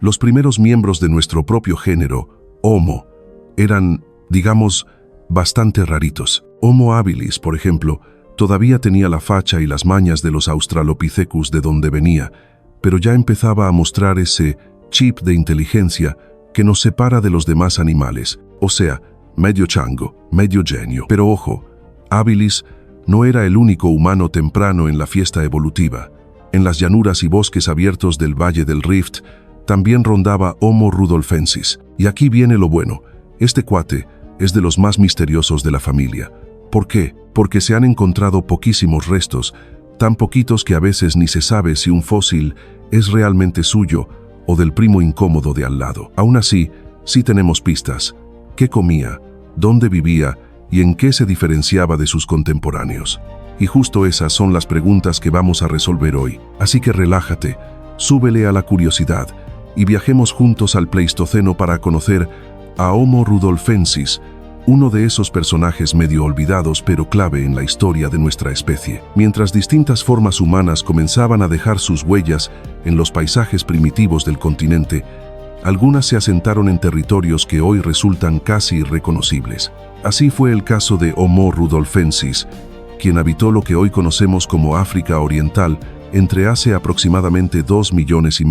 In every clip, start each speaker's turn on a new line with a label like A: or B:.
A: Los primeros miembros de nuestro propio género, Homo, eran, digamos, bastante raritos. Homo habilis, por ejemplo, todavía tenía la facha y las mañas de los Australopithecus de donde venía, pero ya empezaba a mostrar ese chip de inteligencia que nos separa de los demás animales, o sea, medio chango, medio genio. Pero ojo, habilis no era el único humano temprano en la fiesta evolutiva. En las llanuras y bosques abiertos del Valle del Rift también rondaba Homo rudolfensis. Y aquí viene lo bueno, este cuate es de los más misteriosos de la familia. ¿Por qué? Porque se han encontrado poquísimos restos, tan poquitos que a veces ni se sabe si un fósil es realmente suyo o del primo incómodo de al lado. Aún así, sí tenemos pistas. ¿Qué comía? ¿Dónde vivía? ¿Y en qué se diferenciaba de sus contemporáneos? Y justo esas son las preguntas que vamos a resolver hoy. Así que relájate, súbele a la curiosidad y viajemos juntos al Pleistoceno para conocer a Homo rudolfensis, uno de esos personajes medio olvidados pero clave en la historia de nuestra especie. Mientras distintas formas humanas comenzaban a dejar sus huellas en los paisajes primitivos del continente, algunas se asentaron en territorios que hoy resultan casi irreconocibles. Así fue el caso de Homo rudolfensis, quien habitó lo que hoy conocemos como África Oriental entre hace aproximadamente 2,5 millones y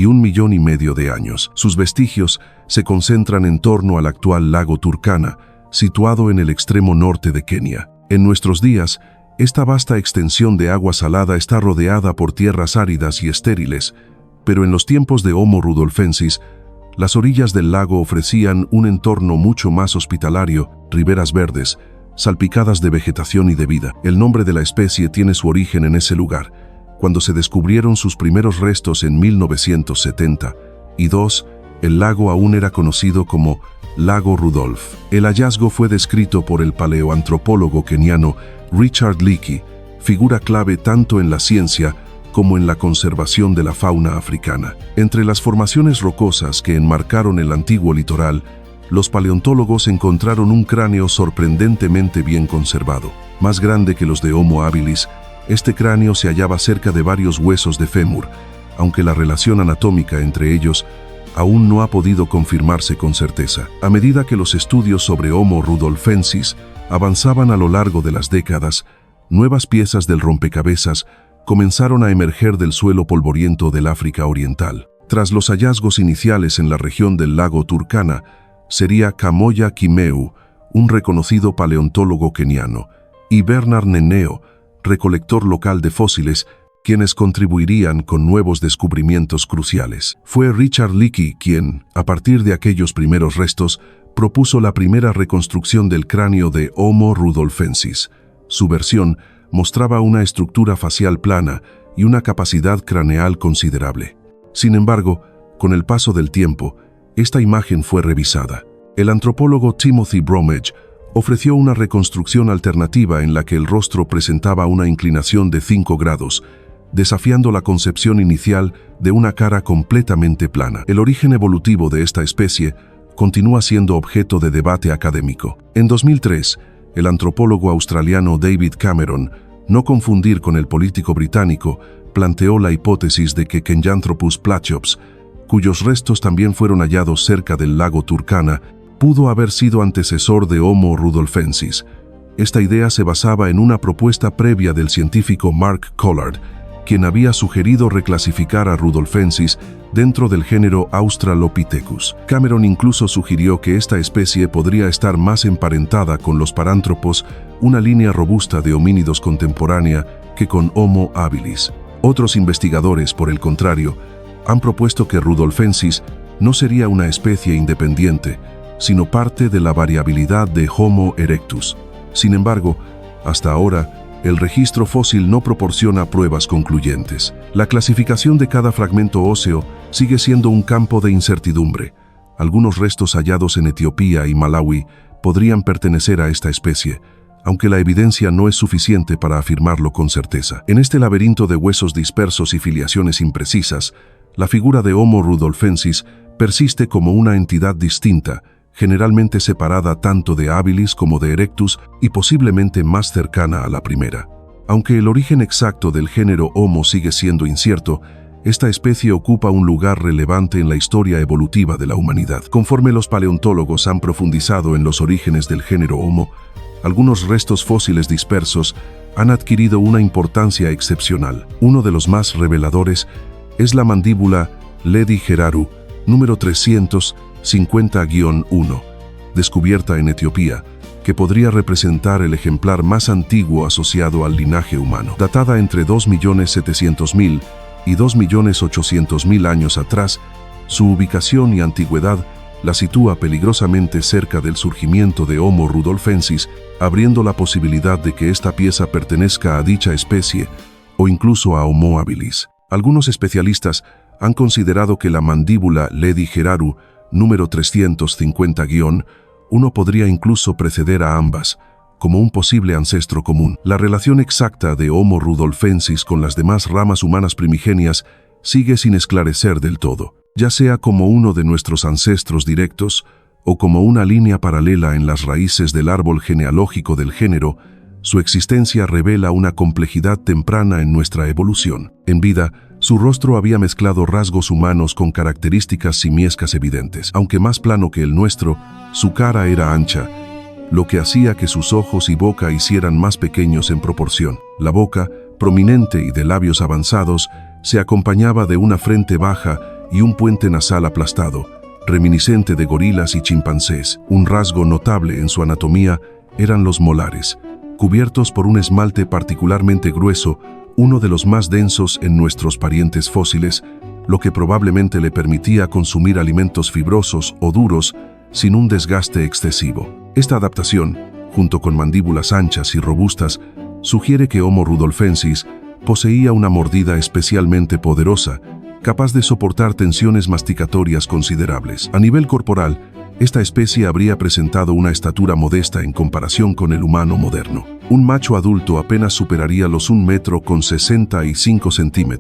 A: 1,5 millones de años. Sus vestigios se concentran en torno al actual lago Turkana, situado en el extremo norte de Kenia. En nuestros días, esta vasta extensión de agua salada está rodeada por tierras áridas y estériles, pero en los tiempos de Homo rudolfensis, las orillas del lago ofrecían un entorno mucho más hospitalario, riberas verdes, salpicadas de vegetación y de vida. El nombre de la especie tiene su origen en ese lugar, cuando se descubrieron sus primeros restos en 1972, el lago aún era conocido como Lago Rudolph. El hallazgo fue descrito por el paleoantropólogo keniano Richard Leakey, figura clave tanto en la ciencia como en la conservación de la fauna africana. Entre las formaciones rocosas que enmarcaron el antiguo litoral, los paleontólogos encontraron un cráneo sorprendentemente bien conservado. Más grande que los de Homo habilis, este cráneo se hallaba cerca de varios huesos de fémur, aunque la relación anatómica entre ellos aún no ha podido confirmarse con certeza. A medida que los estudios sobre Homo rudolfensis avanzaban a lo largo de las décadas, nuevas piezas del rompecabezas comenzaron a emerger del suelo polvoriento del África Oriental. Tras los hallazgos iniciales en la región del lago Turkana, sería Kamoya Kimeu, un reconocido paleontólogo keniano, y Bernard Neneo, recolector local de fósiles, quienes contribuirían con nuevos descubrimientos cruciales. Fue Richard Leakey quien, a partir de aquellos primeros restos, propuso la primera reconstrucción del cráneo de Homo rudolfensis. Su versión mostraba una estructura facial plana y una capacidad craneal considerable. Sin embargo, con el paso del tiempo, esta imagen fue revisada. El antropólogo Timothy Bromage ofreció una reconstrucción alternativa en la que el rostro presentaba una inclinación de 5 grados, desafiando la concepción inicial de una cara completamente plana. El origen evolutivo de esta especie continúa siendo objeto de debate académico. En 2003, el antropólogo australiano David Cameron, no confundir con el político británico, planteó la hipótesis de que Kenyanthropus platypus, cuyos restos también fueron hallados cerca del lago Turkana, pudo haber sido antecesor de Homo rudolfensis. Esta idea se basaba en una propuesta previa del científico Mark Collard, quien había sugerido reclasificar a rudolfensis dentro del género Australopithecus. Cameron incluso sugirió que esta especie podría estar más emparentada con los parántropos, una línea robusta de homínidos contemporánea, que con Homo habilis. Otros investigadores, por el contrario, han propuesto que rudolfensis no sería una especie independiente, sino parte de la variabilidad de Homo erectus. Sin embargo, hasta ahora, el registro fósil no proporciona pruebas concluyentes. La clasificación de cada fragmento óseo sigue siendo un campo de incertidumbre. Algunos restos hallados en Etiopía y Malawi podrían pertenecer a esta especie, aunque la evidencia no es suficiente para afirmarlo con certeza. En este laberinto de huesos dispersos y filiaciones imprecisas, la figura de Homo rudolfensis persiste como una entidad distinta, generalmente separada tanto de habilis como de erectus y posiblemente más cercana a la primera. Aunque el origen exacto del género Homo sigue siendo incierto, esta especie ocupa un lugar relevante en la historia evolutiva de la humanidad. Conforme los paleontólogos han profundizado en los orígenes del género Homo, algunos restos fósiles dispersos han adquirido una importancia excepcional. Uno de los más reveladores es la mandíbula Leddy-Heraru, número 350-1, descubierta en Etiopía, que podría representar el ejemplar más antiguo asociado al linaje humano. Datada entre 2.700.000 y 2.800.000 años atrás, su ubicación y antigüedad la sitúa peligrosamente cerca del surgimiento de Homo rudolfensis, abriendo la posibilidad de que esta pieza pertenezca a dicha especie o incluso a Homo habilis. Algunos especialistas han considerado que la mandíbula Leddy-Heraru, número 350-1, podría incluso preceder a ambas, como un posible ancestro común. La relación exacta de Homo rudolfensis con las demás ramas humanas primigenias sigue sin esclarecer del todo, ya sea como uno de nuestros ancestros directos o como una línea paralela en las raíces del árbol genealógico del género. Su existencia revela una complejidad temprana en nuestra evolución. En vida, su rostro había mezclado rasgos humanos con características simiescas evidentes. Aunque más plano que el nuestro, su cara era ancha, lo que hacía que sus ojos y boca hicieran más pequeños en proporción. La boca, prominente y de labios avanzados, se acompañaba de una frente baja y un puente nasal aplastado, reminiscente de gorilas y chimpancés. Un rasgo notable en su anatomía eran los molares, cubiertos por un esmalte particularmente grueso, uno de los más densos en nuestros parientes fósiles, lo que probablemente le permitía consumir alimentos fibrosos o duros sin un desgaste excesivo. Esta adaptación, junto con mandíbulas anchas y robustas, sugiere que Homo rudolfensis poseía una mordida especialmente poderosa, capaz de soportar tensiones masticatorias considerables. A nivel corporal, esta especie habría presentado una estatura modesta en comparación con el humano moderno. Un macho adulto apenas superaría los 1,65 m,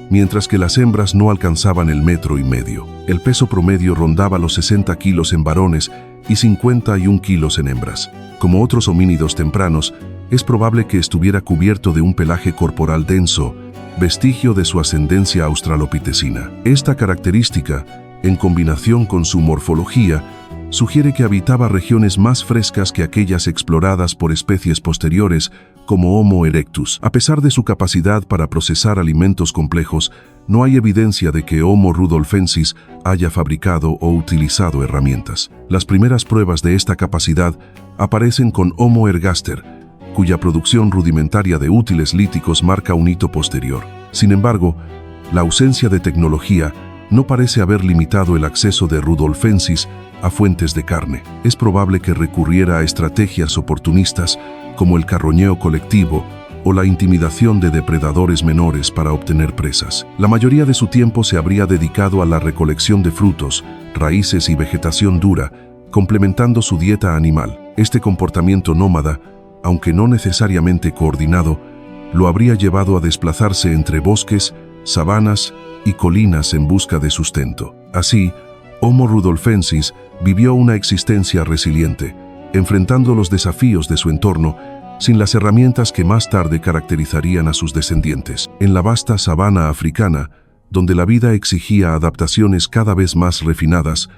A: mientras que las hembras no alcanzaban el 1,5 m. El peso promedio rondaba los 60 kilos en varones y 51 kilos en hembras. Como otros homínidos tempranos, es probable que estuviera cubierto de un pelaje corporal denso, vestigio de su ascendencia australopitecina. Esta característica, en combinación con su morfología, sugiere que habitaba regiones más frescas que aquellas exploradas por especies posteriores como Homo erectus. A pesar de su capacidad para procesar alimentos complejos, no hay evidencia de que Homo rudolfensis haya fabricado o utilizado herramientas. Las primeras pruebas de esta capacidad aparecen con Homo ergaster, cuya producción rudimentaria de útiles líticos marca un hito posterior. Sin embargo, la ausencia de tecnología no parece haber limitado el acceso de rudolfensis a fuentes de carne. Es probable que recurriera a estrategias oportunistas como el carroñeo colectivo o la intimidación de depredadores menores para obtener presas. La mayoría de su tiempo se habría dedicado a la recolección de frutos, raíces y vegetación dura, complementando su dieta animal. Este comportamiento nómada, aunque no necesariamente coordinado, lo habría llevado a desplazarse entre bosques, sabanas y colinas en busca de sustento. Así, Homo rudolfensis vivió una existencia resiliente, enfrentando los desafíos de su entorno sin las herramientas que más tarde caracterizarían a sus descendientes. En la vasta sabana africana, donde la vida exigía adaptaciones cada vez más refinadas,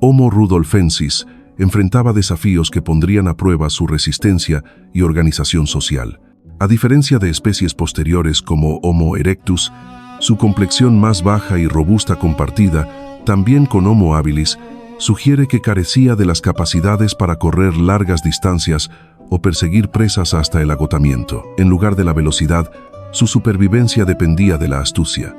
A: Homo rudolfensis enfrentaba desafíos que pondrían a prueba su resistencia y organización social. A diferencia de especies posteriores como Homo erectus, su complexión más baja y robusta compartida, también con Homo habilis, sugiere que carecía de las capacidades para correr largas distancias o perseguir presas hasta el agotamiento. En lugar de la velocidad, su supervivencia dependía de la astucia.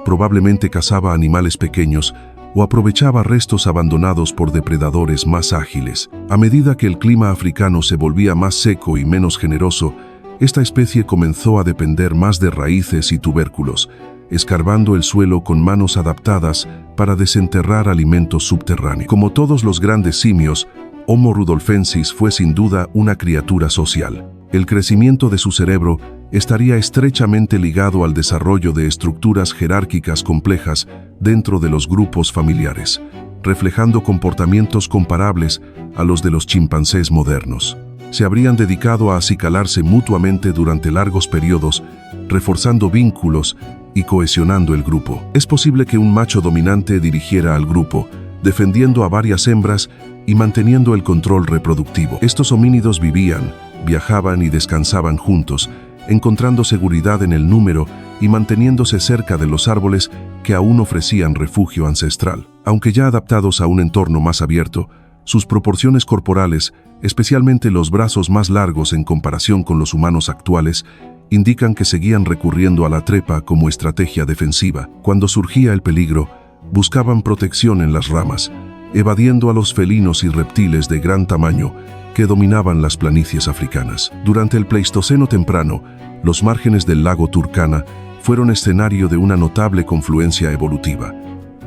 A: Probablemente cazaba animales pequeños o aprovechaba restos abandonados por depredadores más ágiles. A medida que el clima africano se volvía más seco y menos generoso, esta especie comenzó a depender más de raíces y tubérculos, escarbando el suelo con manos adaptadas para desenterrar alimentos subterráneos. Como todos los grandes simios, Homo rudolfensis fue sin duda una criatura social. El crecimiento de su cerebro estaría estrechamente ligado al desarrollo de estructuras jerárquicas complejas dentro de los grupos familiares, reflejando comportamientos comparables a los de los chimpancés modernos. Se habrían dedicado a acicalarse mutuamente durante largos periodos, reforzando vínculos y cohesionando el grupo. Es posible que un macho dominante dirigiera al grupo, defendiendo a varias hembras y manteniendo el control reproductivo. Estos homínidos vivían, viajaban y descansaban juntos, encontrando seguridad en el número y manteniéndose cerca de los árboles que aún ofrecían refugio ancestral. Aunque ya adaptados a un entorno más abierto, sus proporciones corporales, especialmente los brazos más largos en comparación con los humanos actuales, indican que seguían recurriendo a la trepa como estrategia defensiva. Cuando surgía el peligro, buscaban protección en las ramas, evadiendo a los felinos y reptiles de gran tamaño que dominaban las planicies africanas. Durante el Pleistoceno temprano, los márgenes del lago Turkana fueron escenario de una notable confluencia evolutiva,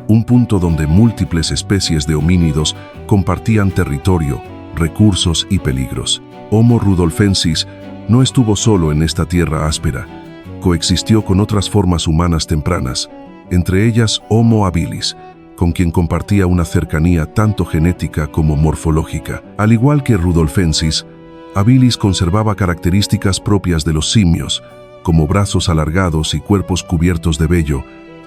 A: un punto donde múltiples especies de homínidos compartían territorio, recursos y peligros. Homo rudolfensis no estuvo solo en esta tierra áspera, coexistió con otras formas humanas tempranas, entre ellas Homo habilis, con quien compartía una cercanía tanto genética como morfológica. Al igual que rudolfensis, habilis conservaba características propias de los simios, como brazos alargados y cuerpos cubiertos de vello,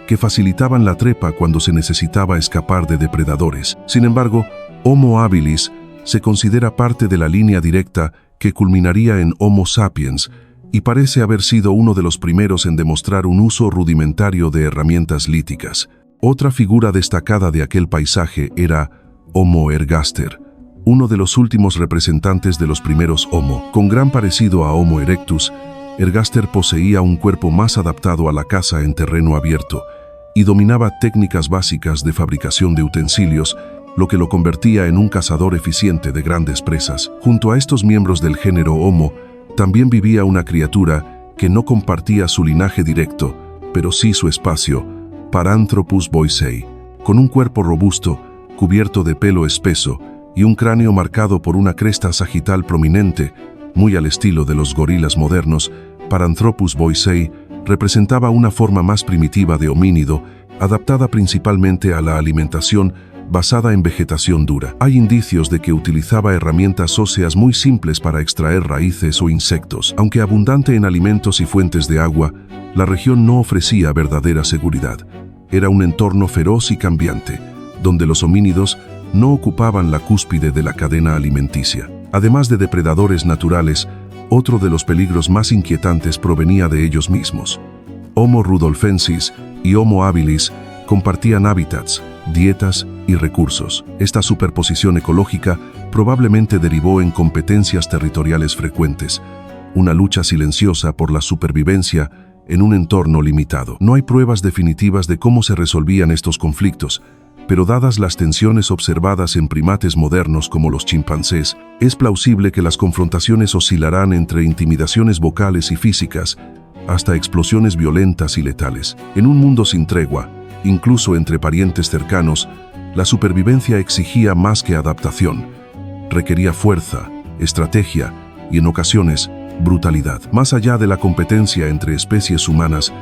A: que facilitaban la trepa cuando se necesitaba escapar de depredadores. Sin embargo, Homo habilis se considera parte de la línea directa que culminaría en Homo sapiens y parece haber sido uno de los primeros en demostrar un uso rudimentario de herramientas líticas. Otra figura destacada de aquel paisaje era Homo ergaster, uno de los últimos representantes de los primeros Homo. Con gran parecido a Homo erectus, Ergaster poseía un cuerpo más adaptado a la caza en terreno abierto y dominaba técnicas básicas de fabricación de utensilios, lo que lo convertía en un cazador eficiente de grandes presas. Junto a estos miembros del género Homo, también vivía una criatura que no compartía su linaje directo, pero sí su espacio, Paranthropus boisei, con un cuerpo robusto, cubierto de pelo espeso y un cráneo marcado por una cresta sagital prominente, muy al estilo de los gorilas modernos. Paranthropus boisei representaba una forma más primitiva de homínido, adaptada principalmente a la alimentación basada en vegetación dura. Hay indicios de que utilizaba herramientas óseas muy simples para extraer raíces o insectos. Aunque abundante en alimentos y fuentes de agua, la región no ofrecía verdadera seguridad. Era un entorno feroz y cambiante, donde los homínidos no ocupaban la cúspide de la cadena alimenticia. Además de depredadores naturales, otro de los peligros más inquietantes provenía de ellos mismos. Homo rudolfensis y Homo habilis compartían hábitats, dietas y recursos. Esta superposición ecológica probablemente derivó en competencias territoriales frecuentes, una lucha silenciosa por la supervivencia en un entorno limitado. No hay pruebas definitivas de cómo se resolvían estos conflictos, pero dadas las tensiones observadas en primates modernos como los chimpancés, es plausible que las confrontaciones oscilarán entre intimidaciones vocales y físicas hasta explosiones violentas y letales. En un mundo sin tregua, incluso entre parientes cercanos, la supervivencia exigía más que adaptación. Requería fuerza, estrategia y, en ocasiones, brutalidad. Más allá de la competencia entre especies humanas,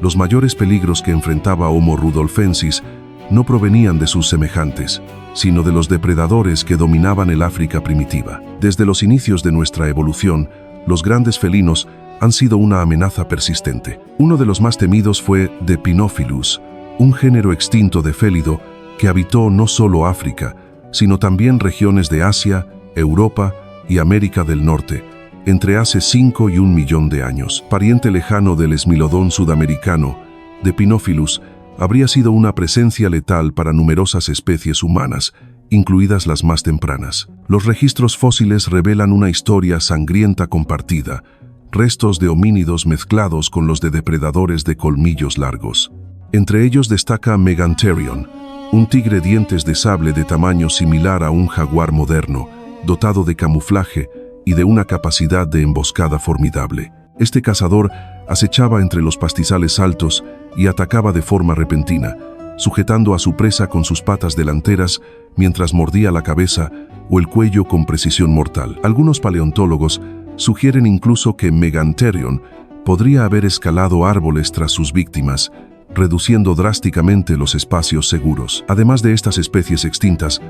A: los mayores peligros que enfrentaba Homo rudolfensis no provenían de sus semejantes, sino de los depredadores que dominaban el África primitiva. Desde los inicios de nuestra evolución, los grandes felinos han sido una amenaza persistente. Uno de los más temidos fue Depinophilus, un género extinto de félido que habitó no solo África, sino también regiones de Asia, Europa y América del Norte, entre hace 5 y 1 millón de años. Pariente lejano del esmilodón sudamericano, Depinophilus habría sido una presencia letal para numerosas especies humanas, incluidas las más tempranas. Los registros fósiles revelan una historia sangrienta compartida, restos de homínidos mezclados con los de depredadores de colmillos largos. Entre ellos destaca Megantherion, un tigre dientes de sable de tamaño similar a un jaguar moderno, dotado de camuflaje y de una capacidad de emboscada formidable. Este cazador acechaba entre los pastizales altos y atacaba de forma repentina, sujetando a su presa con sus patas delanteras mientras mordía la cabeza o el cuello con precisión mortal. Algunos paleontólogos sugieren incluso que Megantherion podría haber escalado árboles tras sus víctimas, reduciendo drásticamente los espacios seguros. Además de estas especies extintas,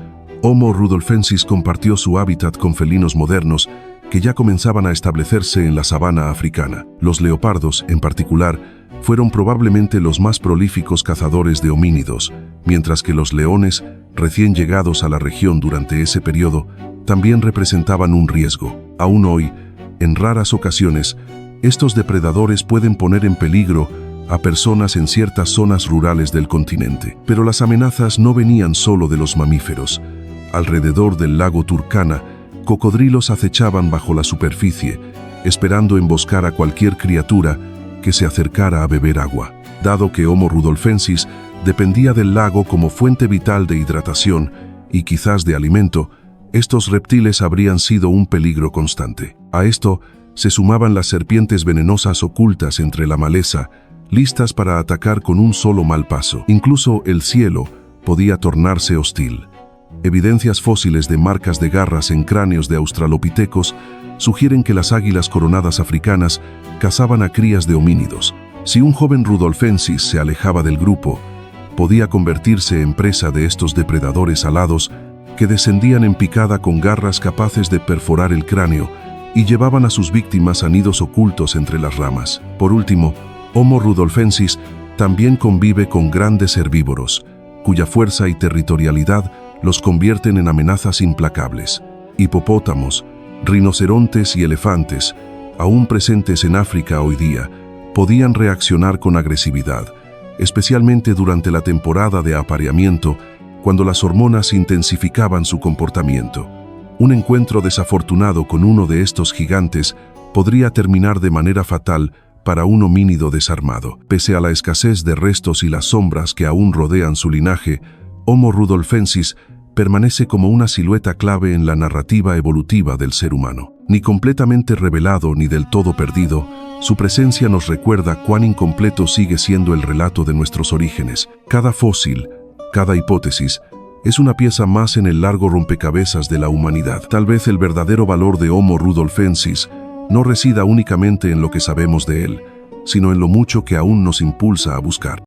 A: Homo rudolfensis compartió su hábitat con felinos modernos que ya comenzaban a establecerse en la sabana africana. Los leopardos, en particular, fueron probablemente los más prolíficos cazadores de homínidos, mientras que los leones, recién llegados a la región durante ese periodo, también representaban un riesgo. Aún hoy, en raras ocasiones, estos depredadores pueden poner en peligro a personas en ciertas zonas rurales del continente. Pero las amenazas no venían solo de los mamíferos. Alrededor del lago Turkana, cocodrilos acechaban bajo la superficie, esperando emboscar a cualquier criatura que se acercara a beber agua. Dado que Homo rudolfensis dependía del lago como fuente vital de hidratación y quizás de alimento, estos reptiles habrían sido un peligro constante. A esto se sumaban las serpientes venenosas ocultas entre la maleza, listas para atacar con un solo mal paso. Incluso el cielo podía tornarse hostil. Evidencias fósiles de marcas de garras en cráneos de australopitecos sugieren que las águilas coronadas africanas cazaban a crías de homínidos. Si un joven rudolfensis se alejaba del grupo, podía convertirse en presa de estos depredadores alados que descendían en picada con garras capaces de perforar el cráneo y llevaban a sus víctimas a nidos ocultos entre las ramas. Por último, Homo rudolfensis también convive con grandes herbívoros, cuya fuerza y territorialidad los convierten en amenazas implacables. Hipopótamos, rinocerontes y elefantes, aún presentes en África hoy día, podían reaccionar con agresividad, especialmente durante la temporada de apareamiento, cuando las hormonas intensificaban su comportamiento. Un encuentro desafortunado con uno de estos gigantes podría terminar de manera fatal para un homínido desarmado. Pese a la escasez de restos y las sombras que aún rodean su linaje, Homo rudolfensis permanece como una silueta clave en la narrativa evolutiva del ser humano. Ni completamente revelado ni del todo perdido, su presencia nos recuerda cuán incompleto sigue siendo el relato de nuestros orígenes. Cada fósil, cada hipótesis, es una pieza más en el largo rompecabezas de la humanidad. Tal vez el verdadero valor de Homo rudolfensis no resida únicamente en lo que sabemos de él, sino en lo mucho que aún nos impulsa a buscar.